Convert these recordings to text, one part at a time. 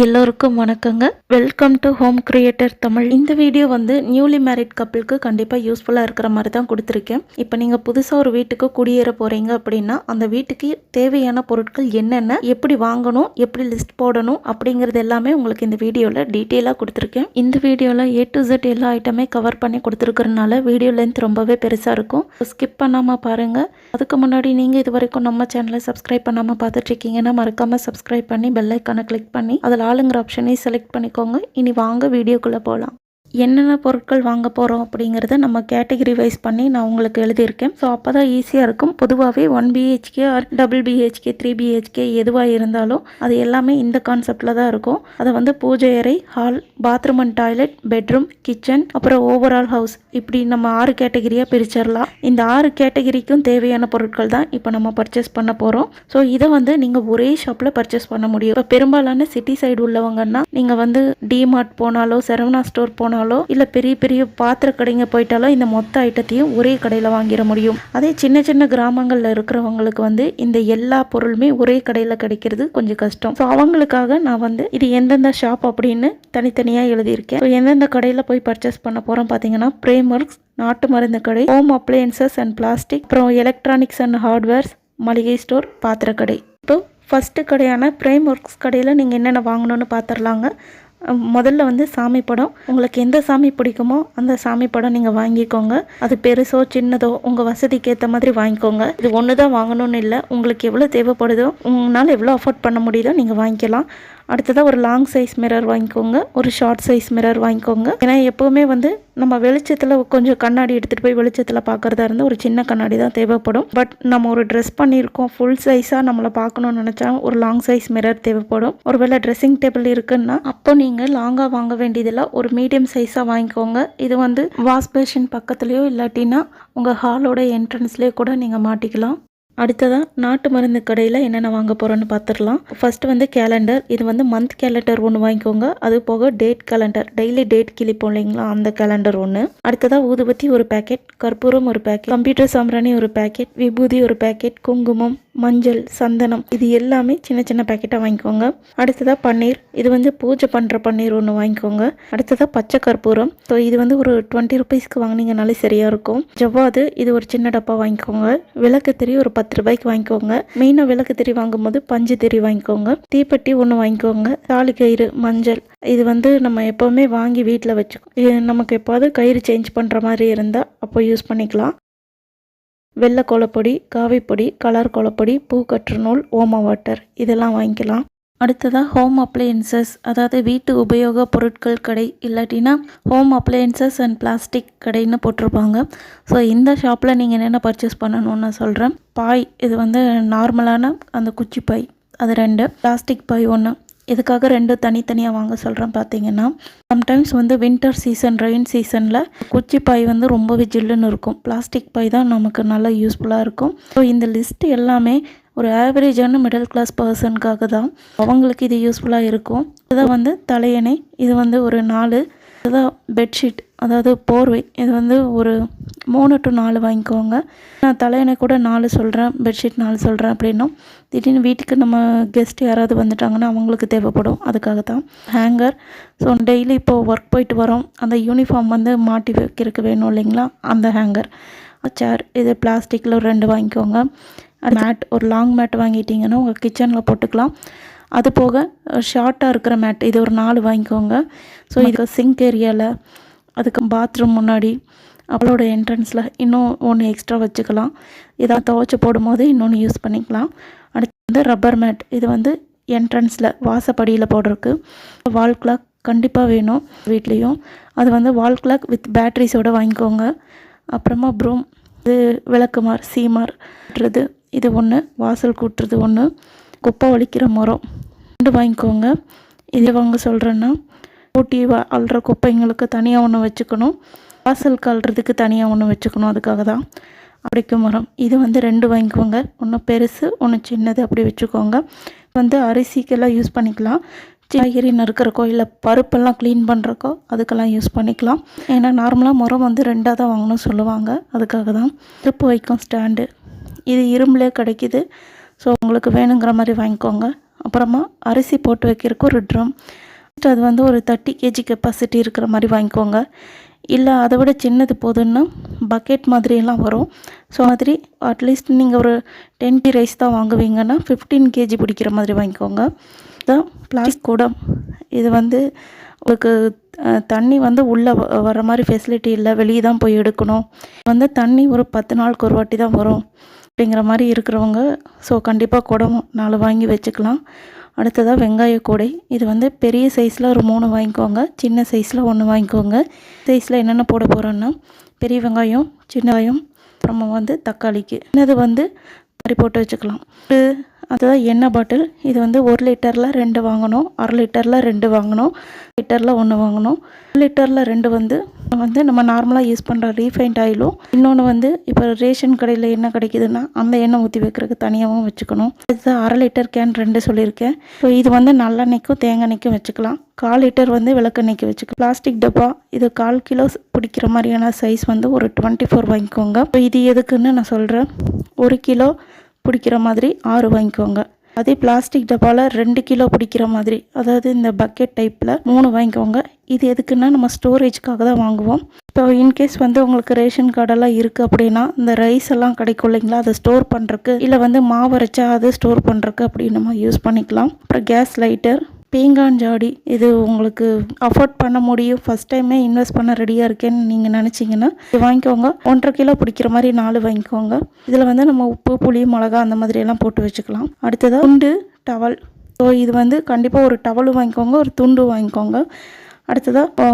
எல்லோருக்கும் வணக்கங்க. Welcome to home creator Tamil. இந்த வீடியோ வந்து நியூலி மேரிட் கப்பிளுக்கு கண்டிப்பாக யூஸ்ஃபுல்லாக இருக்கிற மாதிரி தான் கொடுத்துருக்கேன். இப்போ நீங்கள் புதுசாக ஒரு வீட்டுக்கு குடியேற போகிறீங்க அப்படின்னா அந்த வீட்டுக்கு தேவையான பொருட்கள் என்னென்ன, எப்படி வாங்கணும், எப்படி லிஸ்ட் போடணும் அப்படிங்கிறது எல்லாமே உங்களுக்கு இந்த வீடியோவில் டீட்டெயிலாக கொடுத்துருக்கேன். இந்த வீடியோவில் A to Z எல்லா ஐட்டமே கவர் பண்ணி கொடுத்துருக்கறனால வீடியோ லென்த் ரொம்பவே பெருசாக இருக்கும். ஸ்கிப் பண்ணாமல் பாருங்கள். அதுக்கு முன்னாடி நீங்கள் இது வரைக்கும் நம்ம சேனலை சப்ஸ்கிரைப் பண்ணாமல் பார்த்துட்ருக்கீங்கன்னா மறக்காமல் சப்ஸ்கிரைப் பண்ணி பெல் ஐக்கானை கிளிக் பண்ணி அதில் ஆளுங்கிற ஆப்ஷனை செலக்ட் பண்ணிக்கோங்க. இனி வாங்க வீடியோக்குள்ளே போகலாம். என்னென்ன பொருட்கள் வாங்க போகிறோம் அப்படிங்கிறத நம்ம கேட்டகரி வைஸ் பண்ணி நான் உங்களுக்கு எழுதியிருக்கேன். ஸோ அப்போ தான் ஈஸியாக இருக்கும். பொதுவாகவே 1 BHK or double BHK 3 BHK எதுவாக இருந்தாலும் அது எல்லாமே இந்த கான்செப்டில் தான் இருக்கும். அதை வந்து பூஜை அறை, hall, bathroom and toilet, bedroom, kitchen, அப்புறம் ஓவரால் ஹவுஸ், இப்படி நம்ம 6 கேட்டகரியாக பிரிச்சிடலாம். இந்த 6 கேட்டகரிக்கும் தேவையான பொருட்கள் தான் இப்போ நம்ம பர்ச்சேஸ் பண்ண போகிறோம். ஸோ இதை வந்து நீங்கள் ஒரே ஷாப்பில் பர்ச்சேஸ் பண்ண முடியும். இப்போ பெரும்பாலான சிட்டி சைடு உள்ளவங்கன்னா நீங்கள் வந்து டிமார்ட் போனாலோ சரவணா ஸ்டோர் போனாலோ இல்லை பெரிய பெரிய பாத்திர கடைங்க போயிட்டாலோ இந்த மொத்த ஐட்டத்தையும் ஒரே கடையில் வாங்கிட முடியும். அதே சின்ன சின்ன கிராமங்களில் இருக்கிறவங்களுக்கு வந்து இந்த எல்லா பொருளுமே ஒரே கடையில் கிடைக்கிறது கொஞ்சம் கஷ்டம். ஸோ அவங்களுக்காக நான் வந்து இது எந்தெந்த ஷாப் அப்படின்னு தனித்தனியாக எழுதியிருக்கேன். ஸோ எந்தெந்த கடையில் போய் பர்ச்சேஸ் பண்ண போகிறோம் பார்த்தீங்கன்னா, பிரேம்ஒர்க்ஸ், நாட்டு மருந்து கடை, ஹோம் அப்ளையன்சஸ் அண்ட் பிளாஸ்டிக், அப்புறம் எலக்ட்ரானிக்ஸ் அண்ட் ஹார்ட்வேர்ஸ், மளிகை ஸ்டோர், பாத்திரக்கடை. இப்போ ஃபஸ்ட்டு கடையான பிரேம்ஒர்க்ஸ் கடையில் நீங்கள் என்னென்ன வாங்கணும்னு பார்த்துடலாங்க. முதல்ல வந்து சாமி படம், உங்களுக்கு எந்த சாமி பிடிக்குமோ அந்த சாமி படம் நீங்கள் வாங்கிக்கோங்க. அது பெருசோ சின்னதோ உங்கள் வசதிக்கு ஏற்ற மாதிரி வாங்கிக்கோங்க. இது ஒன்று தான் வாங்கணும்னு இல்லை, உங்களுக்கு எவ்வளோ தேவைப்படுதோ, உங்களால் எவ்வளோ அஃபோர்ட் பண்ண முடியுதோ நீங்கள் வாங்கிக்கலாம். அடுத்ததாக ஒரு லாங் சைஸ் மிரர் வாங்கிக்கோங்க, ஒரு ஷார்ட் சைஸ் மிரர் வாங்கிக்கோங்க. ஏன்னா எப்போவுமே வந்து நம்ம வெளிச்சத்தில் கொஞ்சம் கண்ணாடி எடுத்துகிட்டு போய் வெளிச்சத்தில் பார்க்குறதா இருந்தால் ஒரு சின்ன கண்ணாடி தான் தேவைப்படும். பட் நம்ம ஒரு ட்ரெஸ் பண்ணியிருக்கோம், ஃபுல் சைஸாக நம்மளை பார்க்கணும்னு நினச்சா ஒரு லாங் சைஸ் மிரர் தேவைப்படும். ஒருவேளை ட்ரெஸ்ஸிங் டேபிள் இருக்குன்னா அப்போ நீங்கள் லாங்காக வாங்க வேண்டியதில்லை, ஒரு மீடியம் சைஸாக வாங்கிக்கோங்க. இது வந்து வாஷ் பேஷன் பக்கத்துலேயோ இல்லாட்டினா உங்கள் ஹாலோட என்ட்ரன்ஸ்லேயோ கூட நீங்கள் மாட்டிக்கலாம். அடுத்ததாக நாட்டு மருந்து கடையில் என்னென்ன வாங்க போகிறோன்னு பார்த்துடலாம். ஃபஸ்ட்டு வந்து கேலண்டர். இது வந்து மந்த் கேலண்டர் ஒன்று வாங்கிக்கோங்க. அது போக டேட் கேலண்டர், டெய்லி டேட் கிளிப்போம் இல்லைங்களா, அந்த கேலண்டர் ஒன்று. அடுத்ததாக ஊதுபத்தி ஒரு பேக்கெட், கற்பூரம் ஒரு பேக்கெட், கம்ப்யூட்டர் சாம்பிராணி ஒரு பேக்கெட், விபூதி ஒரு பேக்கெட், குங்குமம், மஞ்சள், சந்தனம், இது எல்லாமே சின்ன சின்ன பேக்கெட்டாக வாங்கிக்கோங்க. அடுத்ததாக பன்னீர். இது வந்து பூஜை பண்ணுற பன்னீர் ஒன்று வாங்கிக்கோங்க. அடுத்ததாக பச்சை கற்பூரம். ஸோ இது வந்து ஒரு 20 ரூபீஸ்க்கு வாங்கினீங்கனாலே சரியாக இருக்கும். ஜவ்வாது, இது ஒரு சின்ன டப்பா வாங்கிக்கோங்க. விளக்கு திரி ஒரு 10 ரூபாய்க்கு வாங்கிக்கோங்க. மெயினாக விளக்கு திரி வாங்கும்போது பஞ்சு திரி வாங்கிக்கோங்க. தீப்பெட்டி ஒன்று வாங்கிக்கோங்க. தாலி கயிறு, மஞ்சள், இது வந்து நம்ம எப்போவுமே வாங்கி வீட்டில் வச்சுக்கோ. நமக்கு எப்போது கயிறு சேஞ்ச் பண்ணுற மாதிரி இருந்தால் அப்போ யூஸ் பண்ணிக்கலாம். வெள்ளை கோலப்பொடி, காவிப்பொடி, கலர் கோலப்பொடி, பூ கட்டுற நூல், ஓம வாட்டர், இதெல்லாம் வாங்கிக்கலாம். அடுத்ததாக ஹோம் அப்ளையன்சஸ், அதாவது வீட்டு உபயோக பொருட்கள் கடை, இல்லாட்டினா ஹோம் அப்ளையன்சஸ் அண்ட் பிளாஸ்டிக் கடைன்னு போட்டிருப்பாங்க. ஸோ இந்த ஷாப்பில் நீங்கள் என்னென்ன பர்ச்சேஸ் பண்ணணும்னு நான் சொல்கிறேன். பாய், இது வந்து நார்மலான அந்த குச்சி பாய், அது 2. பிளாஸ்டிக் பாய் 1. இதுக்காக 2 தனித்தனியாக வாங்க சொல்கிறேன். பார்த்தீங்கன்னா சம்டைம்ஸ் வந்து வின்டர் சீசன், ரெயின் சீசனில் குச்சி பாய் வந்து ரொம்பவே ஜில்லுன்னு இருக்கும். பிளாஸ்டிக் பாய் தான் நமக்கு நல்லா யூஸ்ஃபுல்லாக இருக்கும். ஸோ இந்த லிஸ்ட்டு எல்லாமே ஒரு ஆவரேஜான மிடில் கிளாஸ் பர்சனுக்காக தான், அவங்களுக்கு இது யூஸ்ஃபுல்லாக இருக்கும். இதுதான் வந்து தலையணை, இது வந்து ஒரு 4. இதுதான் பெட்ஷீட், அதாவது போர்வை, இது வந்து ஒரு 3 to 4 வாங்கிக்கோங்க. நான் தலையணை கூட 4 சொல்கிறேன், பெட்ஷீட் 4 சொல்கிறேன். அப்படின்னா திடீர்னு வீட்டுக்கு நம்ம கெஸ்ட் யாராவது வந்துட்டாங்கன்னா அவங்களுக்கு தேவைப்படும், அதுக்காக தான். ஹேங்கர், ஸோ டெய்லி இப்போது ஒர்க் போயிட்டு வரோம், அந்த யூனிஃபார்ம் வந்து மாட்டி வைக்கிறதுக்கு வேணும் இல்லைங்களா, அந்த ஹேங்கர். சேர், இது பிளாஸ்டிக்கில் ஒரு 2 வாங்கிக்கோங்க. மேட், ஒரு லாங் மேட் வாங்கிட்டிங்கன்னா உங்கள் கிச்சனில் போட்டுக்கலாம். அது போக ஷார்ட்டாக இருக்கிற மேட், இது ஒரு 4 வாங்கிக்கோங்க. ஸோ இது சிங்க் ஏரியாவில், அதுக்கு பாத்ரூம் முன்னாடி, அவளோட என்ட்ரன்ஸில் இன்னும் ஒன்று எக்ஸ்ட்ரா வச்சுக்கலாம். இதாக துவைச்சி போடும்போது இன்னொன்று யூஸ் பண்ணிக்கலாம். அடுத்து வந்து ரப்பர் மேட், இது வந்து என்ட்ரன்ஸில் வாசப்படியில் போடுறதுக்கு. வால் கிளாக் கண்டிப்பாக வேணும் வீட்லேயும். அது வந்து வால் கிளாக் வித் பேட்ரிஸோடு வாங்கிக்கோங்க. அப்புறமா ப்ரூம், இது விளக்குமார், சீமார்ன்றது இது 1, வாசல் கூட்டுறது 1, குப்பை ஒழிக்கிற மரம் 2 வாங்கிக்கோங்க. இது வாங்க சொல்கிறேன்னா, ஊட்டி அள்ளுற குப்பைங்களுக்கு தனியாக ஒன்று வச்சுக்கணும், வாசல் கல்றதுக்கு தனியாக ஒன்று வச்சுக்கணும், அதுக்காக தான். அடிக்கும் மரம், இது வந்து 2 வாங்கிக்கோங்க. ஒன்று பெருசு, ஒன்று சின்னது, அப்படி வச்சுக்கோங்க. வந்து அரிசிக்கெல்லாம் யூஸ் பண்ணிக்கலாம். காய்கறி நறுக்கிறக்கோ இல்லை பருப்பெல்லாம் க்ளீன் பண்ணுறக்கோ அதுக்கெல்லாம் யூஸ் பண்ணிக்கலாம். ஏன்னா நார்மலாக மரம் வந்து 2ஆக தான் வாங்கணும் சொல்லுவாங்க, அதுக்காக தான். திருப்பு வைக்கும் ஸ்டாண்டு, இது இரும்புலே கிடைக்கிது. ஸோ உங்களுக்கு வேணுங்கிற மாதிரி வாங்கிக்கோங்க. அப்புறமா அரிசி போட்டு வைக்கிறதுக்கு ஒரு ட்ரம். அது வந்து ஒரு 30 kg கெப்பாசிட்டி இருக்கிற மாதிரி வாங்கிக்கோங்க. இல்லை அதை விட சின்னது போதுன்னா பக்கெட் மாதிரியெல்லாம் வரும். ஸோ மாதிரி அட்லீஸ்ட் நீங்கள் ஒரு 10 kg ரைஸ் தான் வாங்குவீங்கன்னா 15 kg பிடிக்கிற மாதிரி வாங்கிக்கோங்க. இதுதான் பிளாஸ்டிக் குடம். இது வந்து உங்களுக்கு தண்ணி வந்து உள்ளே வர மாதிரி ஃபெசிலிட்டி இல்லை, வெளியே தான் போய் எடுக்கணும். வந்து தண்ணி ஒரு 10 நாளுக்கு ஒரு வாட்டி தான் வரும் அப்படிங்கிற மாதிரி இருக்கிறவங்க ஸோ கண்டிப்பாக குடம் 4 வாங்கி வச்சுக்கலாம். அடுத்ததாக வெங்காய கூடை. இது வந்து பெரிய சைஸில் ஒரு 3 வாங்கிக்கோங்க, சின்ன சைஸில் 1 வாங்கிக்கோங்க. சைஸில் என்னென்ன போட போகிறோன்னா பெரிய வெங்காயம், சின்ன வெங்காயம், அப்புறமா வந்து தக்காளிக்கு இது வந்து மாதிரி போட்டு வச்சுக்கலாம். அதுதான் எண்ணெய் பாட்டில். இது வந்து 1 லிட்டரில் 2 வாங்கணும், 1/2 லிட்டரில் 2 வாங்கணும், லிட்டரில் 1 வாங்கணும். 1 லிட்டரில் 2 வந்து நம்ம நார்மலாக யூஸ் பண்ணுற ரீஃபைண்ட் ஆயிலும், இன்னொன்று வந்து இப்போ ரேஷன் கடையில் எண்ணெய் கிடைக்குதுன்னா அந்த எண்ணெய் ஊற்றி வைக்கிறதுக்கு தனியாகவும் வச்சுக்கணும். இதுதான் 1/2 லிட்டர் கேன் 2 சொல்லியிருக்கேன். ஸோ இது வந்து நல்லெண்ணெய்க்கும் தேங்காய்க்கும் வச்சுக்கலாம். 1/4 லிட்டர் வந்து விளக்கெண்ணெய்க்கு வச்சுக்கலாம். பிளாஸ்டிக் டப்பா இது 1/4 கிலோ பிடிக்கிற மாதிரியான சைஸ் வந்து ஒரு 24 வாங்கிக்கோங்க. இப்போ இது எதுக்குன்னு நான் சொல்கிறேன். 1 கிலோ பிடிக்கிற மாதிரி 6 வாங்கிக்கோங்க. அதே பிளாஸ்டிக் டப்பாவில் 2 கிலோ பிடிக்கிற மாதிரி, அதாவது இந்த பக்கெட் டைப்பில் 3 வாங்கிக்கோங்க. இது எதுக்குன்னா நம்ம ஸ்டோரேஜ்க்காக தான் வாங்குவோம். இப்போ இன்கேஸ் வந்து உங்களுக்கு ரேஷன் கார்டெல்லாம் இருக்குது அப்படின்னா இந்த ரைஸ் எல்லாம் கிடைக்கும் இல்லைங்களா, அதை ஸ்டோர் பண்ணுறக்கு, இல்லை வந்து மாவு அரைச்சா அதை ஸ்டோர் பண்ணுறக்கு அப்படி நம்ம யூஸ் பண்ணிக்கலாம். அப்புறம் கேஸ் லைட்டர், பீங்கான் ஜாடி. இது உங்களுக்கு அஃபோர்ட் பண்ண முடியும், ஃபஸ்ட் டைமே இன்வெஸ்ட் பண்ண ரெடியாக இருக்கேன்னு நீங்கள் நினச்சிங்கன்னா இது வாங்கிக்கோங்க. 1.5 கிலோ பிடிக்கிற மாதிரி 4 வாங்கிக்கோங்க. இதில் வந்து நம்ம உப்பு, புளி, மிளகா அந்த மாதிரியெல்லாம் போட்டு வச்சுக்கலாம். அடுத்ததாக துண்டு, டவல். ஸோ இது வந்து கண்டிப்பாக ஒரு டவலும் வாங்கிக்கோங்க, ஒரு துண்டு வாங்கிக்கோங்க. அடுத்ததாக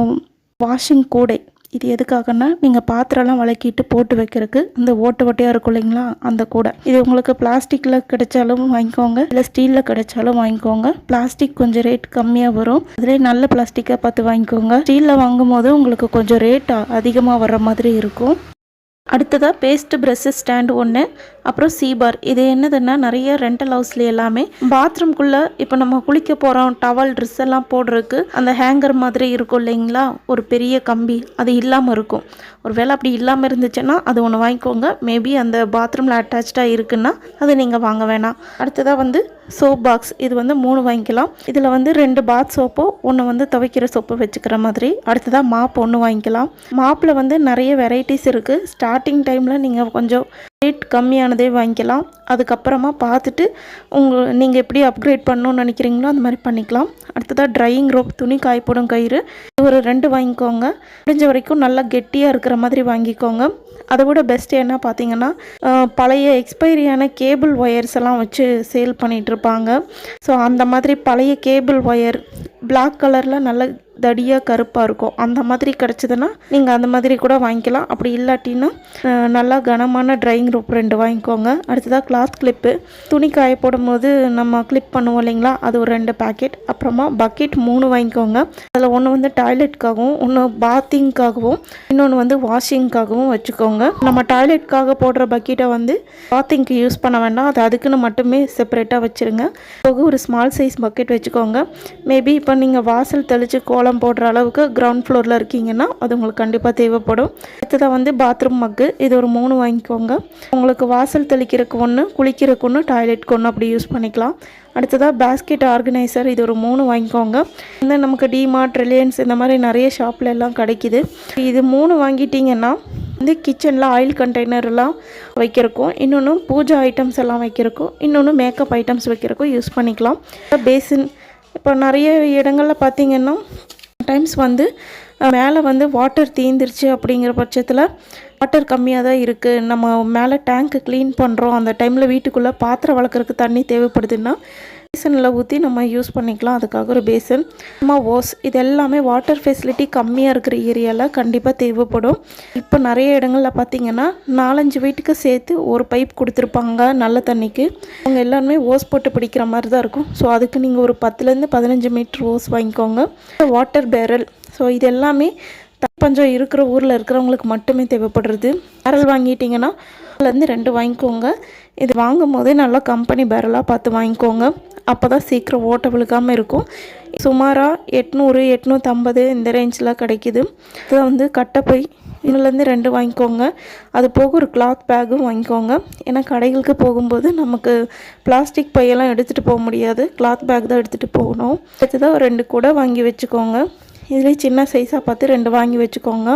வாஷிங் கூடை. இது எதுக்காகன்னா நீங்கள் பாத்திரம்லாம் விளக்கிட்டு போட்டு வைக்கிறதுக்கு அந்த ஓட்டையாக இருக்கும் இல்லைங்களா, அந்த கூடை. இது உங்களுக்கு பிளாஸ்டிக்கில் கிடைச்சாலும் வாங்கிக்கோங்க, இல்லை ஸ்டீலில் கிடைச்சாலும் வாங்கிக்கோங்க. பிளாஸ்டிக் கொஞ்சம் ரேட் கம்மியாக வரும், அதிலே நல்ல பிளாஸ்டிக்காக பார்த்து வாங்கிக்கோங்க. ஸ்டீலில் வாங்கும் போது உங்களுக்கு கொஞ்சம் ரேட் அதிகமாக வர்ற மாதிரி இருக்கும். அடுத்ததாக பேஸ்ட் ப்ரஷ் ஸ்டாண்டு 1, அப்புறம் சீபார். இது என்னதுன்னா நிறைய ரெண்டல் ஹவுஸ்ல எல்லாமே பாத்ரூம்குள்ளே இப்போ நம்ம குளிக்க போகிறோம், டவல், ட்ரெஸ் எல்லாம் போடுறதுக்கு அந்த ஹேங்கர் மாதிரி இருக்கும் இல்லைங்களா, ஒரு பெரிய கம்பி, அது இல்லாமல் இருக்கும். ஒரு வேளை அப்படி இல்லாமல் இருந்துச்சுன்னா அது ஒன்று வாங்கிக்கோங்க. மேபி அந்த பாத்ரூமில் அட்டாச்சாக இருக்குன்னா அது நீங்கள் வாங்க வேணாம். அடுத்ததாக வந்து சோப் பாக்ஸ். இது வந்து 3 வாங்கிக்கலாம். இதில் வந்து 2 பாத் சோப்போ, 1 வந்து துவைக்கிற சோப்பு வச்சுக்கிற மாதிரி. அடுத்ததாக மாப் 1 வாங்கிக்கலாம். மாப்பில் வந்து நிறைய வெரைட்டிஸ் இருக்குது. ஸ்டார்டிங் டைமில் நீங்கள் கொஞ்சம் ரேட் கம்மியானதே வாங்கிக்கலாம். அதுக்கப்புறமா பார்த்துட்டு நீங்கள் எப்படி அப்கிரேட் பண்ணணும்னு நினைக்கிறீங்களோ அந்த மாதிரி பண்ணிக்கலாம். அடுத்ததாக ட்ரையிங் ரோப், துணி காயப்படும் கயிறு, ஒரு 2 வாங்கிக்கோங்க. முடிஞ்ச வரைக்கும் நல்லா கெட்டியாக இருக்கிற மாதிரி வாங்கிக்கோங்க. அதை விட பெஸ்ட் என்ன பார்த்தீங்கன்னா பழைய எக்ஸ்பைரியான கேபிள் ஒயர்ஸ் எல்லாம் வச்சு சேல் பண்ணிகிட்ருப்பாங்க. ஸோ அந்த மாதிரி பழைய கேபிள் ஒயர் பிளாக் கலரில் நல்ல தடியாக கருப்பாக இருக்கும், அந்த மாதிரி கிடச்சிதுன்னா நீங்கள் அந்த மாதிரி கூட வாங்கிக்கலாம். அப்படி இல்லாட்டின்னா நல்லா கனமான ட்ரையிங் ரோப் 2 வாங்கிக்கோங்க. அடுத்ததாக கிளாத் கிளிப்பு, துணி காய போடும் போது நம்ம கிளிப் பண்ணுவோம் இல்லைங்களா, அது ஒரு 2 பேக்கெட். அப்புறமா பக்கெட் 3 வாங்கிக்கோங்க. அதில் 1 வந்து டாய்லெட்காகவும், 1 பாத்திங்காகவும், இன்னொன்று வந்து வாஷிங்காகவும் வச்சுக்கோங்க. நம்ம டாய்லெட்காக போடுற பக்கெட்டை வந்து பாத்திங்க்கு யூஸ் பண்ண வேண்டாம், அது அதுக்குன்னு மட்டுமே செப்பரேட்டாக வச்சுருங்க. போக ஒரு ஸ்மால் சைஸ் பக்கெட் வச்சுக்கோங்க. மேபி இப்போ நீங்கள் வாசல் தெளித்து கோலம் போடுற அளவுக்கு கிரவுண்ட் ஃப்ளோரில் இருக்கீங்கன்னா அது உங்களுக்கு கண்டிப்பாக தேவைப்படும். அடுத்ததாக வந்து பாத்ரூம் மக்கு. இது ஒரு 3 வாங்கிக்கோங்க. உங்களுக்கு வாசல் தெளிக்கிறதுக்கு 1, குளிக்கிறதுக்கு 1, டாய்லெட்க்கு 1 அப்படி யூஸ் பண்ணிக்கலாம். அடுத்ததாக பேஸ்கெட் ஆர்கனைசர். இது ஒரு 3 வாங்கிக்கோங்க. இந்த நமக்கு டிமார்ட், ரிலையன்ஸ் இந்த மாதிரி நிறைய ஷாப்பில் எல்லாம் கிடைக்கிது. இது 3 வாங்கிட்டீங்கன்னா வந்து கிச்சனில் ஆயில் கண்டெய்னர்லாம் வைக்கிறக்கும், இன்னொன்று பூஜா ஐட்டம்ஸ் எல்லாம் வைக்கிறக்கும், இன்னொன்று மேக்கப் ஐட்டம்ஸ் வைக்கிறக்கும் யூஸ் பண்ணிக்கலாம். பேசின். இப்போ நிறைய இடங்களில் பார்த்தீங்கன்னா டைம்ஸ் வந்து மேலே வந்து வாட்டர் தீந்துருச்சு அப்படிங்கிற பட்சத்தில் வாட்டர் கம்மியாக தான் இருக்குது, நம்ம மேலே டேங்க்கு க்ளீன் பண்ணுறோம், அந்த டைமில் வீட்டுக்குள்ளே பாத்திரம் வளர்க்குறதுக்கு தண்ணி தேவைப்படுதுன்னா பேசனில் ஊற்றி நம்ம யூஸ் பண்ணிக்கலாம். அதுக்காக ஒரு பேசன். ஓஸ். இது எல்லாமே வாட்டர் ஃபெசிலிட்டி கம்மியாக இருக்கிற ஏரியாவில் கண்டிப்பாக தேவைப்படும். இப்போ நிறைய இடங்களில் பார்த்திங்கன்னா 4-5 வீட்டுக்கு சேர்த்து ஒரு பைப் கொடுத்துருப்பாங்க நல்ல தண்ணிக்கு. அவங்க எல்லாருமே ஓஸ் போட்டு பிடிக்கிற மாதிரி தான் இருக்கும். ஸோ அதுக்கு நீங்கள் ஒரு 10 to 15 மீட்டர் ஓஸ் வாங்கிக்கோங்க. Water barrel. ஸோ இது எல்லாமே பஞ்சம் இருக்கிற ஊரில் இருக்கிறவங்களுக்கு மட்டுமே தேவைப்படுறது. பேரல் வாங்கிட்டிங்கன்னா அதுலேருந்து 2 வாங்கிக்கோங்க. இது வாங்கும் போதே நல்லா கம்பெனி பேரலாக பார்த்து வாங்கிக்கோங்க, அப்போ தான் சீக்கிரம் ஓட்ட விழுக்காமல் இருக்கும். சுமாராக 800, 850 இந்த ரேஞ்சில் கிடைக்கிது. இதில் வந்து கட்டைப்பை இதுலேருந்து 2 வாங்கிக்கோங்க. அது போக ஒரு கிளாத் பேக்கும் வாங்கிக்கோங்க. ஏன்னா கடைகளுக்கு போகும்போது நமக்கு பிளாஸ்டிக் பையெல்லாம் எடுத்துகிட்டு போக முடியாது, கிளாத் பேக் தான் எடுத்துகிட்டு போகணும். அடுத்ததாக ஒரு 2 கூட வாங்கி வச்சுக்கோங்க. இதுலேயே சின்ன சைஸாக பார்த்து 2 வாங்கி வச்சுக்கோங்க.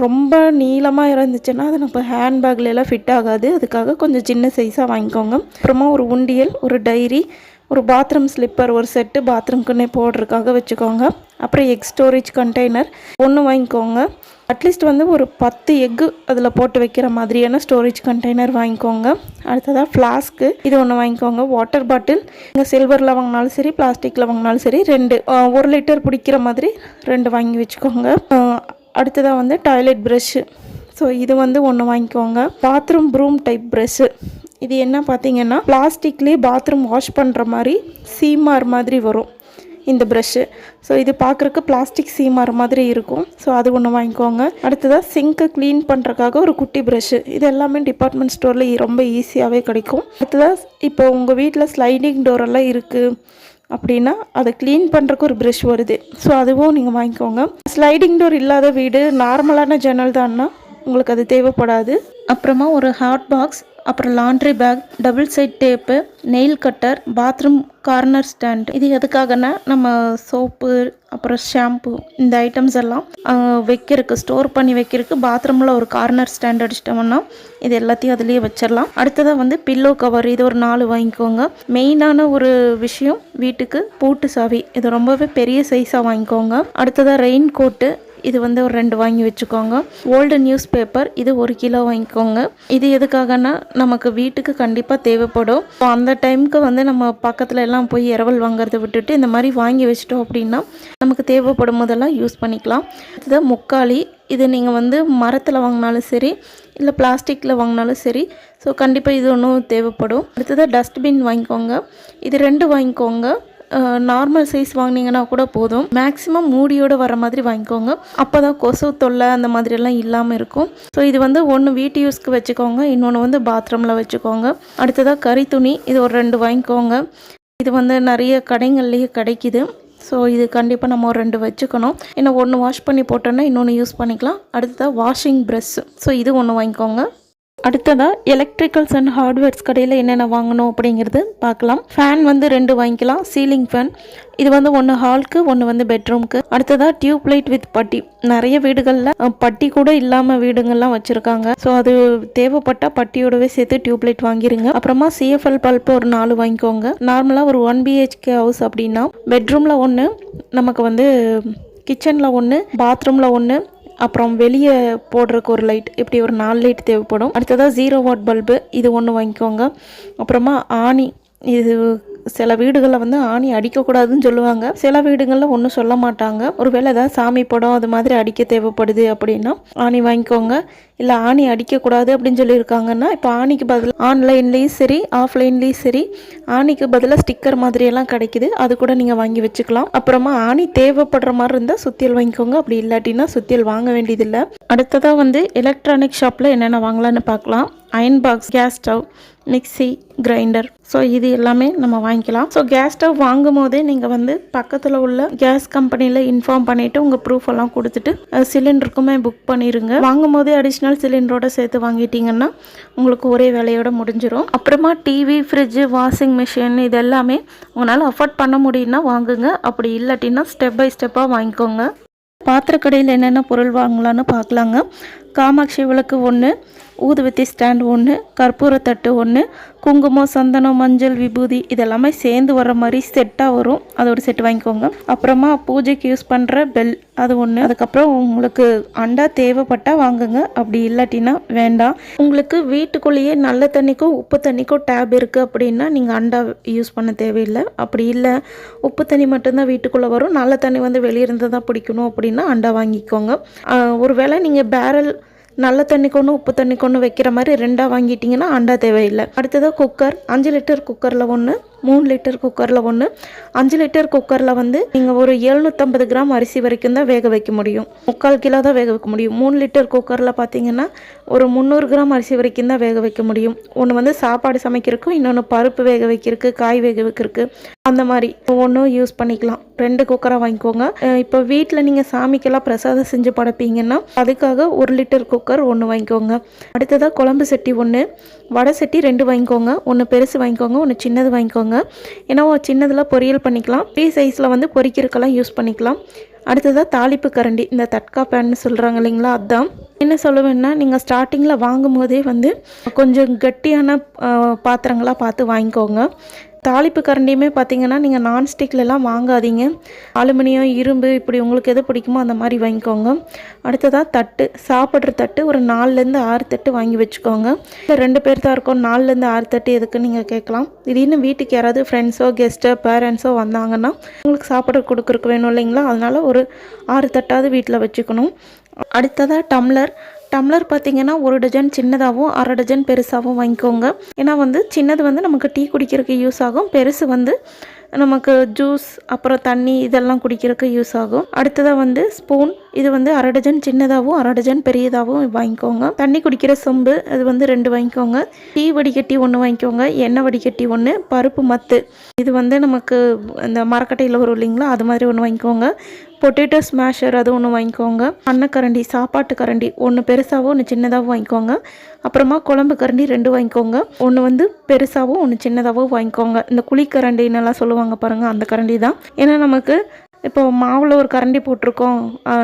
ரொம்ப நீளமாக இருந்துச்சுன்னா அது நம்ம ஹேண்ட்பேக்லாம் ஃபிட் ஆகாது, அதுக்காக கொஞ்சம் சின்ன சைஸாக வாங்கிக்கோங்க. அப்புறமா ஒரு உண்டியல், ஒரு டைரி, ஒரு பாத்ரூம் ஸ்லிப்பர் ஒரு செட்டு பாத்ரூம்க்குன்னே போடுறதுக்காக வச்சுக்கோங்க. அப்புறம் எக் ஸ்டோரேஜ் கண்டெய்னர் 1 வாங்கிக்கோங்க. அட்லீஸ்ட் வந்து ஒரு 10 எக்கு அதில் போட்டு வைக்கிற மாதிரியான ஸ்டோரேஜ் கண்டெய்னர் வாங்கிக்கோங்க. அடுத்ததாக ஃப்ளாஸ்க்கு இது 1 வாங்கிக்கோங்க. வாட்டர் பாட்டில் நீங்கள் சில்வரில் வாங்கினாலும் சரி, பிளாஸ்டிக்கில் வாங்கினாலும் சரி 2 1 லிட்டர் பிடிக்கிற மாதிரி 2 வாங்கி வச்சுக்கோங்க. அடுத்ததாக வந்து டாய்லெட் ப்ரஷ்ஷு, ஸோ இது வந்து 1 வாங்கிக்கோங்க. பாத்ரூம் ப்ரூம் டைப் ப்ரஷ்ஷு, இது என்ன பார்த்தீங்கன்னா பிளாஸ்டிக்லேயே பாத்ரூம் வாஷ் பண்ணுற மாதிரி சீமார் மாதிரி வரும் இந்த ப்ரஷ்ஷு. ஸோ இது பார்க்குறக்கு பிளாஸ்டிக் சீமார் மாதிரி இருக்கும். ஸோ அது 1 வாங்கிக்கோங்க. அடுத்ததாக சிங்க்கை க்ளீன் பண்ணுறக்காக ஒரு குட்டி ப்ரஷ்ஷு, இது எல்லாமே டிபார்ட்மெண்ட் ஸ்டோரில் ரொம்ப ஈஸியாகவே கிடைக்கும். அடுத்ததாக இப்போ உங்கள் வீட்டில் ஸ்லைடிங் டோரெல்லாம் இருக்குது அப்படின்னா அதை க்ளீன் பண்ணுறக்கு ஒரு ப்ரஷ் வருது, ஸோ அதுவும் நீங்கள் வாங்கிக்கோங்க. ஸ்லைடிங் டோர் இல்லாத வீடு, நார்மலான ஜன்னல் தான்னா உங்களுக்கு அது தேவைப்படாது. அப்புறமா ஒரு ஹாட் பாக்ஸ், அப்புறம் laundry bag, double side tape, nail cutter, bathroom corner stand. இது எதுக்காகனா நம்ம சோப்பு அப்புறம் ஷாம்பு இந்த ஐட்டம்ஸ் எல்லாம் வைக்கிறதுக்கு, ஸ்டோர் பண்ணி வைக்கிறதுக்கு பாத்ரூமில் ஒரு கார்னர் ஸ்டாண்ட் அடிச்சிட்டோம்னா இது எல்லாத்தையும் அதுலேயே வச்சிடலாம். அடுத்ததாக வந்து பில்லோ கவர், இது ஒரு 4 வாங்கிக்கோங்க. மெயினான ஒரு விஷயம் வீட்டுக்கு பூட்டு சாவி, இது ரொம்பவே பெரிய சைஸாக வாங்கிக்கோங்க. அடுத்ததாக ரெயின் கோட்டு, இது வந்து ஒரு 2 வாங்கி வச்சுக்கோங்க. ஓல்டு நியூஸ் பேப்பர், இது 1 கிலோ வாங்கிக்கோங்க. இது எதுக்காகனா நமக்கு வீட்டுக்கு கண்டிப்பாக தேவைப்படும். அந்த டைமுக்கு வந்து நம்ம பக்கத்தில் எல்லாம் போய் இரவல் வாங்குறத விட்டுட்டு இந்த மாதிரி வாங்கி வச்சிட்டோம் அப்படின்னா நமக்கு தேவைப்படும் போதெல்லாம் யூஸ் பண்ணிக்கலாம். இதுதான் முக்காலி, இது நீங்கள் வந்து மரத்தில் வாங்கினாலும் சரி இல்லை பிளாஸ்டிக்கில் வாங்கினாலும் சரி, ஸோ கண்டிப்பாக இது ஒன்றும் தேவைப்படும். அடுத்ததாக டஸ்ட்பின் வாங்கிக்கோங்க. இது 2 வாங்கிக்கோங்க. நார்மல் சைஸ் வாங்கினீங்கன்னா கூட போதும். மேக்ஸிமம் மூடியோடு வர மாதிரி வாங்கிக்கோங்க, அப்போ தான் கொசு தொல்லை அந்த மாதிரியெல்லாம் இல்லாமல் இருக்கும். ஸோ இது வந்து 1 வீட்டு யூஸ்க்கு வச்சுக்கோங்க, இன்னொன்று வந்து பாத்ரூமில் வச்சுக்கோங்க. அடுத்ததாக கறி துணி, இது ஒரு 2 வாங்கிக்கோங்க. இது வந்து நிறைய கடைகள்லேயே கிடைக்கிது. ஸோ இது கண்டிப்பாக நம்ம ஒரு 2 வச்சுக்கணும். ஏன்னா 1 வாஷ் பண்ணி போட்டோன்னா இன்னொன்று யூஸ் பண்ணிக்கலாம். அடுத்ததாக வாஷிங் ப்ரஷ், ஸோ இது 1 வாங்கிக்கோங்க. அடுத்ததாக எலக்ட்ரிக்கல்ஸ் அண்ட் ஹார்ட்வேர்ஸ் கடையில் என்னென்ன வாங்கணும் அப்படிங்கிறது பார்க்கலாம். ஃபேன் வந்து 2 வாங்கிக்கலாம். சீலிங் ஃபேன், இது வந்து 1 ஹாலுக்கு, 1 வந்து பெட்ரூம்க்கு. அடுத்ததாக டியூப் லைட் வித் பட்டி, நிறைய வீடுகளில் பட்டி கூட இல்லாமல் வீடுங்கள்லாம் வச்சுருக்காங்க. ஸோ அது தேவைப்பட்டால் பட்டியோடவே சேர்த்து டியூப் லைட் வாங்கிடுங்க. அப்புறமா சிஎஃப்எல் பல்ப் ஒரு 4 வாங்கிக்கோங்க. நார்மலாக ஒரு 1 BHK ஹவுஸ் அப்படின்னா பெட்ரூமில் 1, நமக்கு வந்து கிச்சனில் 1, பாத்ரூமில் 1, அப்புறம் வெளியே போடுறதுக்கு ஒரு லைட், இப்படி ஒரு 4 லைட் தேவைப்படும். அடுத்ததாக 0 வாட் பல்பு, இது 1 வாங்கிக்கோங்க. அப்புறமா ஆணி, இது சில வீடுகளில் வந்து ஆணி அடிக்கக்கூடாதுன்னு சொல்லுவாங்க, சில வீடுகளில் ஒன்றும் சொல்ல மாட்டாங்க. ஒருவேளை ஏதாவது சாமி படம் அது மாதிரி அடிக்க தேவைப்படுது அப்படின்னா ஆணி வாங்கிக்கோங்க. இல்லை ஆணி அடிக்கக்கூடாது அப்படின்னு சொல்லியிருக்காங்கன்னா இப்போ ஆணிக்கு பதில் ஆன்லைன்லேயும் சரி ஆஃப்லைன்லேயும் சரி ஆணிக்கு பதிலாக ஸ்டிக்கர் மாதிரியெல்லாம் கிடைக்குது, அது கூட நீங்கள் வாங்கி வச்சுக்கலாம். அப்புறமா ஆணி தேவைப்படுற மாதிரி இருந்தால் சுத்தியல் வாங்கிக்கோங்க, அப்படி இல்லாட்டினா சுத்தியல் வாங்க வேண்டியதில்லை. அடுத்ததாக வந்து எலக்ட்ரானிக் ஷாப்பில் என்னென்ன வாங்கலான்னு பார்க்கலாம். Iron box, gas stove, mixie, grinder, so இது எல்லாமே நம்ம வாங்கிக்கலாம். ஸோ கேஸ் ஸ்டவ் வாங்கும் போதே நீங்கள் வந்து பக்கத்தில் உள்ள கேஸ் கம்பெனியில் இன்ஃபார்ம் பண்ணிவிட்டு உங்கள் ப்ரூஃப் எல்லாம் கொடுத்துட்டு சிலிண்டருக்குமே புக் பண்ணிடுங்க. வாங்கும் போதே அடிஷ்னல் சிலிண்டரோட சேர்த்து வாங்கிட்டீங்கன்னா உங்களுக்கு ஒரே வேலையோட முடிஞ்சிடும். அப்புறமா டிவி, ஃப்ரிட்ஜு, வாஷிங் மிஷின் இது எல்லாமே உங்களால் அஃபோர்ட் பண்ண முடியும்னா வாங்குங்க, அப்படி இல்லாட்டின்னா ஸ்டெப் பை ஸ்டெப்பாக வாங்கிக்கோங்க. பாத்திரக்கடையில் என்னென்ன பொருள் வாங்கலான்னு பார்க்கலாங்க. காமாட்சி விளக்கு 1, ஊதுவத்தி ஸ்டாண்ட் 1, கற்பூரத்தட்டு 1, குங்குமம், சந்தனம், மஞ்சள், விபூதி இதெல்லாமே சேர்ந்து வர மாதிரி செட்டாக வரும், அது ஒரு செட் வாங்கிக்கோங்க. அப்புறமா பூஜைக்கு யூஸ் பண்ணுற பெல் அது 1. அதுக்கப்புறம் உங்களுக்கு அண்டா தேவைப்பட்டால் வாங்குங்க, அப்படி இல்லாட்டினா வேண்டாம். உங்களுக்கு வீட்டுக்குள்ளேயே நல்ல தண்ணிக்கும் உப்பு தண்ணிக்கும் டேப் இருக்குது அப்படின்னா நீங்கள் அண்டா யூஸ் பண்ண தேவையில்லை. அப்படி இல்லை உப்பு தண்ணி மட்டும்தான் வீட்டுக்குள்ளே வரும், நல்ல தண்ணி வந்து வெளியிருந்து தான் பிடிக்கணும் அப்படின்னா அண்டா வாங்கிக்கோங்க. ஒருவேளை நீங்கள் பேரல் நல்ல தண்ணி கொண்டு உப்பு தண்ணி கொண்டு வைக்கிற மாதிரி 2 வாங்கிட்டிங்கன்னா அண்டா தேவையில்லை. அடுத்ததாக குக்கர், 5 லிட்டர் குக்கரில் 1, 3 லிட்டர் குக்கரில் ஒன்று, 5 லிட்டர் குக்கரில் வந்து நீங்கள் ஒரு 750 கிராம் அரிசி வரைக்கும் தான் வேக வைக்க முடியும். 3/4 கிலோ தான் வேக வைக்க முடியும். 3 லிட்டர் குக்கரில் பார்த்தீங்கன்னா ஒரு 300 கிராம் அரிசி வரைக்கும் தான் வேக வைக்க முடியும். ஒன்று வந்து சாப்பாடு சமைக்கிறதுக்கும், இன்னொன்று பருப்பு வேக வைக்கிறதுக்கு, காய் வேக வைக்கிறதுக்கு, அந்த மாதிரி ஒன்றும் யூஸ் பண்ணிக்கலாம். 2 குக்கராக வாங்கிக்கோங்க. இப்போ வீட்டில் நீங்கள் சாமிக்கெல்லாம் பிரசாதம் செஞ்சு படைப்பீங்கன்னா அதுக்காக 1 லிட்டர் குக்கர் ஒன்று வாங்கிக்கோங்க. அடுத்ததாக குழம்பு சட்டி ஒன்று, வடை சட்டி 2 வாங்கிக்கோங்க. ஒன்று பெருசு வாங்கிக்கோங்க, ஒன்று சின்னது வாங்கிக்கோங்க. ஏன்னா சின்னதில் பொரியல் பண்ணிக்கலாம், பெரிய சைஸில் வந்து பொரிக்கிறதுக்கெல்லாம் யூஸ் பண்ணிக்கலாம். அடுத்ததாக தாளிப்பு கரண்டி, இந்த தட்கா பேன்னு சொல்கிறாங்க இல்லைங்களா, அதுதான். என்ன சொல்லுவேன்னா, நீங்கள் ஸ்டார்டிங்கில் வாங்கும் போதே வந்து கொஞ்சம் கட்டியான பாத்திரங்களாக பார்த்து வாங்கிக்கோங்க. தாளிப்பு கரண்டியுமே பார்த்தீங்கன்னா நீங்கள் நான்ஸ்டிக்லலாம் வாங்காதீங்க. அலுமினியம், இரும்பு, இப்படி உங்களுக்கு எது பிடிக்குமோ அந்த மாதிரி வாங்கிக்கோங்க. அடுத்ததாக தட்டு, சாப்பிட்ற தட்டு ஒரு 4லேருந்து 6 தட்டு வாங்கி வச்சுக்கோங்க. இல்லை 2 பேர் தான் இருக்கோம், 4லேருந்து 6 தட்டு எதுக்குன்னு நீங்கள் கேட்கலாம். திடீர்னு வீட்டுக்கு யாராவது ஃப்ரெண்ட்ஸோ கெஸ்ட்டோ பேரண்ட்ஸோ வந்தாங்கன்னா உங்களுக்கு சாப்பிட கொடுக்குறக்கு வேணும் இல்லைங்களா, அதனால் ஒரு 6 தட்டாவது வீட்டில் வச்சுக்கணும். அடுத்ததாக டம்ளர் பார்த்திங்கன்னா 1 டஜன் சின்னதாகவும் 1/2 டஜன் பெருசாகவும் வாங்கிக்கோங்க. ஏன்னா வந்து சின்னது வந்து நமக்கு டீ குடிக்கிறதுக்கு யூஸ் ஆகும், பெருசு வந்து நமக்கு ஜூஸ் அப்புறம் தண்ணி இதெல்லாம் குடிக்கிறதுக்கு யூஸ் ஆகும். அடுத்ததாக வந்து ஸ்பூன், இது வந்து 1/2 டஜன் சின்னதாகவும் 1/2 டஜன் பெரியதாகவும் வாங்கிக்கோங்க. தண்ணி குடிக்கிற சொம்பு, அது வந்து 2 வாங்கிக்கோங்க. டீ வடிகட்டி 1 வாங்கிக்கோங்க. எண்ணெய் வடிகட்டி 1, பருப்பு மத்து, இது வந்து நமக்கு இந்த மரக்கட்டையில் வரும் இல்லைங்களா, அது மாதிரி 1 வாங்கிக்கோங்க. பொட்டேட்டோ ஸ்மாஷர், அது 1 வாங்கிக்கோங்க. அன்னக்கரண்டி, சாப்பாட்டு கரண்டி 1 பெருசாகவும் 1 சின்னதாகவும் வாங்கிக்கோங்க. அப்புறமா குழம்பு கரண்டி 2 வாங்கிக்கோங்க. 1 வந்து பெருசாகவும் 1 சின்னதாகவும் வாங்கிக்கோங்க. இந்த குழிக்கரண்டின்னெல்லாம் சொல்லுவாங்க பாருங்கள், அந்த கரண்டி தான். ஏன்னா நமக்கு இப்போ மாவில் ஒரு கரண்டி போட்டிருக்கோம்,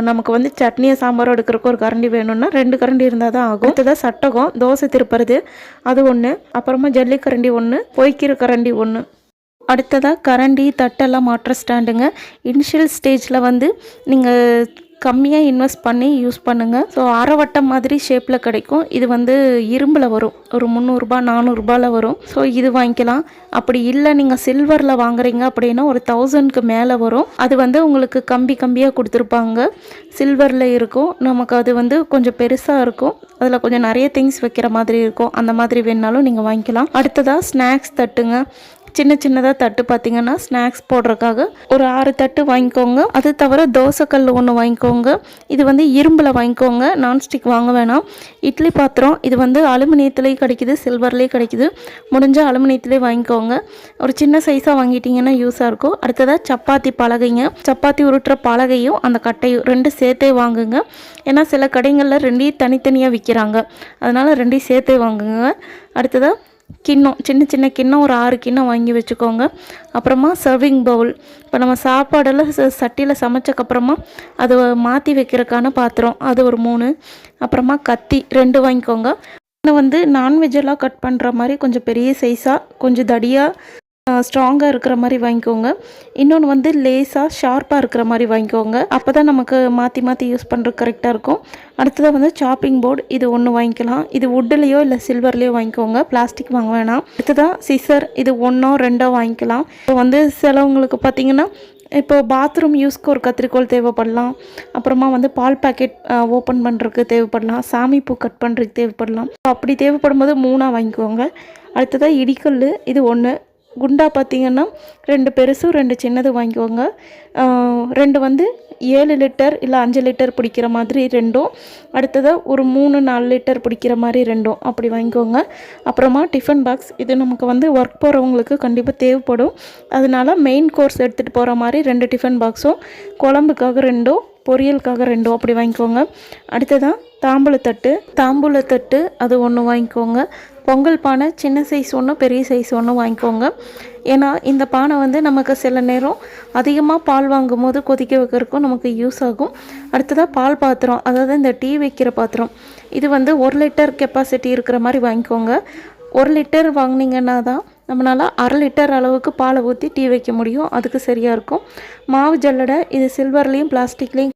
நமக்கு வந்து சட்னியை சாம்பாரோ எடுக்கிறக்கு ஒரு கரண்டி வேணும்னா 2 கரண்டி இருந்தால் தான் ஆகும். அடுத்ததாக சட்டகம், தோசை திருப்புறது, அது 1. அப்புறமா ஜல்லிக்கரண்டி 1, பொய்க்கிற கரண்டி 1. அடுத்ததாக கரண்டி தட்டெல்லாம் மாற்ற ஸ்டாண்டுங்க. இனிஷியல் ஸ்டேஜில் வந்து நீங்கள் கம்மியாக இன்வெஸ்ட் பண்ணி யூஸ் பண்ணுங்கள். ஸோ அரைவட்டம் மாதிரி ஷேப்பில் கிடைக்கும். இது வந்து இரும்பில் வரும், ஒரு 300 400 வரும். ஸோ இது வாங்கிக்கலாம். அப்படி இல்லை நீங்கள் சில்வரில் வாங்குறீங்க அப்படின்னா ஒரு 1000க்கு மேலே வரும். அது வந்து உங்களுக்கு கம்பியாக கொடுத்துருப்பாங்க, சில்வரில் இருக்கும். நமக்கு அது வந்து கொஞ்சம் பெருசாக இருக்கும், அதில் கொஞ்சம் நிறைய திங்ஸ் வைக்கிற மாதிரி இருக்கும். அந்த மாதிரி வேணாலும் நீங்கள் வாங்கிக்கலாம். அடுத்ததாக ஸ்நாக்ஸ் தட்டுங்க. சின்னதாக தட்டு பார்த்திங்கன்னா ஸ்நாக்ஸ் போடுறதுக்காக ஒரு 6 தட்டு வாங்கிக்கோங்க. அது தவிர தோசைக்கல் 1 வாங்கிக்கோங்க. இது வந்து இரும்பில் வாங்கிக்கோங்க, நான்ஸ்டிக் வாங்க வேணாம். இட்லி பாத்திரம், இது வந்து அலுமினியத்துலேயும் கிடைக்கிது, சில்வர்லேயும் கிடைக்கிது. முடிஞ்சால் அலுமினியத்துலேயே வாங்கிக்கோங்க. ஒரு சின்ன சைஸாக வாங்கிட்டிங்கன்னா யூஸாக இருக்கும். அடுத்ததாக சப்பாத்தி பலகைங்க, சப்பாத்தி உருட்டுற பலகையும் அந்த கட்டையும் 2 சேர்த்தே வாங்குங்க. ஏன்னா சில கடைகளில் 2 தனித்தனியாக விற்கிறாங்க, அதனால் 2 சேர்த்தே வாங்குங்க. அடுத்ததாக கிண்ணம், சின்ன கிண்ணம் ஒரு 6 கிண்ணம் வாங்கி வச்சுக்கோங்க. அப்புறமா சர்விங் பவுல், இப்போ நம்ம சாப்பாடெல்லாம் சட்டியில் சமைச்சக்கப்புறமா அதை மாற்றி வைக்கிறதுக்கான பாத்திரம், அது ஒரு 3. அப்புறமா கத்தி 2 வாங்கிக்கோங்க. இன்னும் வந்து நான்வெஜ்ஜெல்லாம் கட் பண்ணுற மாதிரி கொஞ்சம் பெரிய சைஸாக, கொஞ்சம் தடியாக ஸ்ட்ராங்காக இருக்கிற மாதிரி வாங்கிக்கோங்க. இன்னொன்று வந்து லேஸாக ஷார்ப்பாக இருக்கிற மாதிரி வாங்கிக்கோங்க. அப்போ தான் நமக்கு மாற்றி யூஸ் பண்ணுறது கரெக்டாக இருக்கும். அடுத்ததாக வந்து சாப்பிங் போர்டு, இது 1 வாங்கிக்கலாம். இது வுட்லேயோ இல்லை சில்வர்லேயோ வாங்கிக்கோங்க, பிளாஸ்டிக் வாங்க வேணாம். அடுத்ததாக சிசர், இது 1 2 வாங்கிக்கலாம். இப்போ வந்து சிலவங்களுக்கு பார்த்திங்கன்னா இப்போ பாத்ரூம் யூஸ்க்கு ஒரு கத்திரிக்கோல் தேவைப்படலாம். அப்புறமா வந்து பால் பாக்கெட் ஓப்பன் பண்ணுறதுக்கு தேவைப்படலாம், சாமி பூ கட் பண்ணுறதுக்கு தேவைப்படலாம். அப்படி தேவைப்படும் போது 3 வாங்கிக்கோங்க. அடுத்ததாக இடிக்கல், இது 1. குண்டா பார்த்திங்கன்னா 2 பெருசு 2 சின்னது வாங்கிக்கோங்க. 2 வந்து 7 லிட்டர் இல்லை 5 லிட்டர் பிடிக்கிற மாதிரி 2. அடுத்ததாக ஒரு 3-4 லிட்டர் பிடிக்கிற மாதிரி 2 அப்படி வாங்கிக்கோங்க. அப்புறமா டிஃபன் பாக்ஸ், இது நமக்கு வந்து ஒர்க் போகிறவங்களுக்கு கண்டிப்பாக தேவைப்படும். அதனால மெயின் கோர்ஸ் எடுத்துகிட்டு போகிற மாதிரி 2 டிஃபன் பாக்ஸும், குழம்புக்காக 2, பொரியலுக்காக 2 அப்படி வாங்கிக்கோங்க. அடுத்ததான் தாம்பூலத்தட்டு, அது 1 வாங்கிக்கோங்க. பொங்கல் பானை, சின்ன சைஸ் 1, பெரிய சைஸ் 1 வாங்கிக்கோங்க. ஏன்னா இந்த பானை வந்து நமக்கு சில நேரம் அதிகமாக பால் வாங்கும் போது கொதிக்க வைக்கிறதுக்கும் நமக்கு யூஸ் ஆகும். அடுத்ததாக பால் பாத்திரம், அதாவது இந்த டீ வைக்கிற பாத்திரம், இது வந்து 1 லிட்டர் கெப்பாசிட்டி இருக்கிற மாதிரி வாங்கிக்கோங்க. 1 லிட்டர் வாங்கினீங்கன்னா தான் நம்மளால் 1/2 லிட்டர் அளவுக்கு பாலை ஊற்றி டீ வைக்க முடியும், அதுக்கு சரியாக இருக்கும். மாவு ஜல்லடை, இது சில்வர்லேயும் பிளாஸ்டிக்லேயும்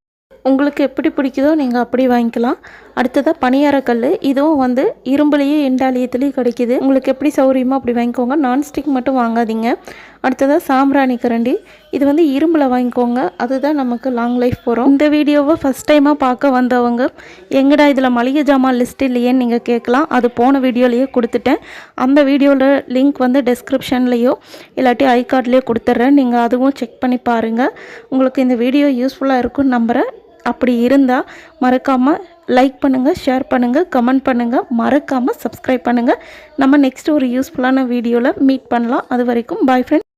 உங்களுக்கு எப்படி பிடிக்குதோ நீங்கள் அப்படி வாங்கிக்கலாம். அடுத்ததாக பணியாரக்கல், இதுவும் வந்து இரும்புலேயே இண்டாலியத்துலேயும் கிடைக்கிது. உங்களுக்கு எப்படி சௌகரியமோ அப்படி வாங்கிக்கோங்க. நான்ஸ்டிக் மட்டும் வாங்காதீங்க. அடுத்ததாக சாம்பிராணி கரண்டி, இது வந்து இரும்பில் வாங்கிக்கோங்க, அதுதான் நமக்கு லாங் லைஃப் போகிறோம். இந்த வீடியோவை ஃபஸ்ட் டைமாக பார்க்க வந்தவங்க எங்கடா இதில் மளிகை ஜாமான் லிஸ்ட் இல்லையேன்னு நீங்கள் கேட்கலாம். அது போன வீடியோலேயே கொடுத்துட்டேன். அந்த வீடியோவில் லிங்க் வந்து டெஸ்கிரிப்ஷன்லேயோ இல்லாட்டி ஐகார்ட்லேயோ கொடுத்துட்றேன். நீங்கள் அதுவும் செக் பண்ணி பாருங்கள். உங்களுக்கு இந்த வீடியோ யூஸ்ஃபுல்லாக இருக்கும்னு நம்புகிறேன். அப்படி இருந்தால் மறக்காமல் லைக் பண்ணுங்கள், ஷேர் பண்ணுங்கள், கமெண்ட் பண்ணுங்கள், மறக்காமல் சப்ஸ்கிரைப் பண்ணுங்கள். நம்ம நெக்ஸ்ட் ஒரு யூஸ்ஃபுல்லான வீடியோவில் மீட் பண்ணலாம். அது வரைக்கும் பாய் ஃப்ரெண்ட்.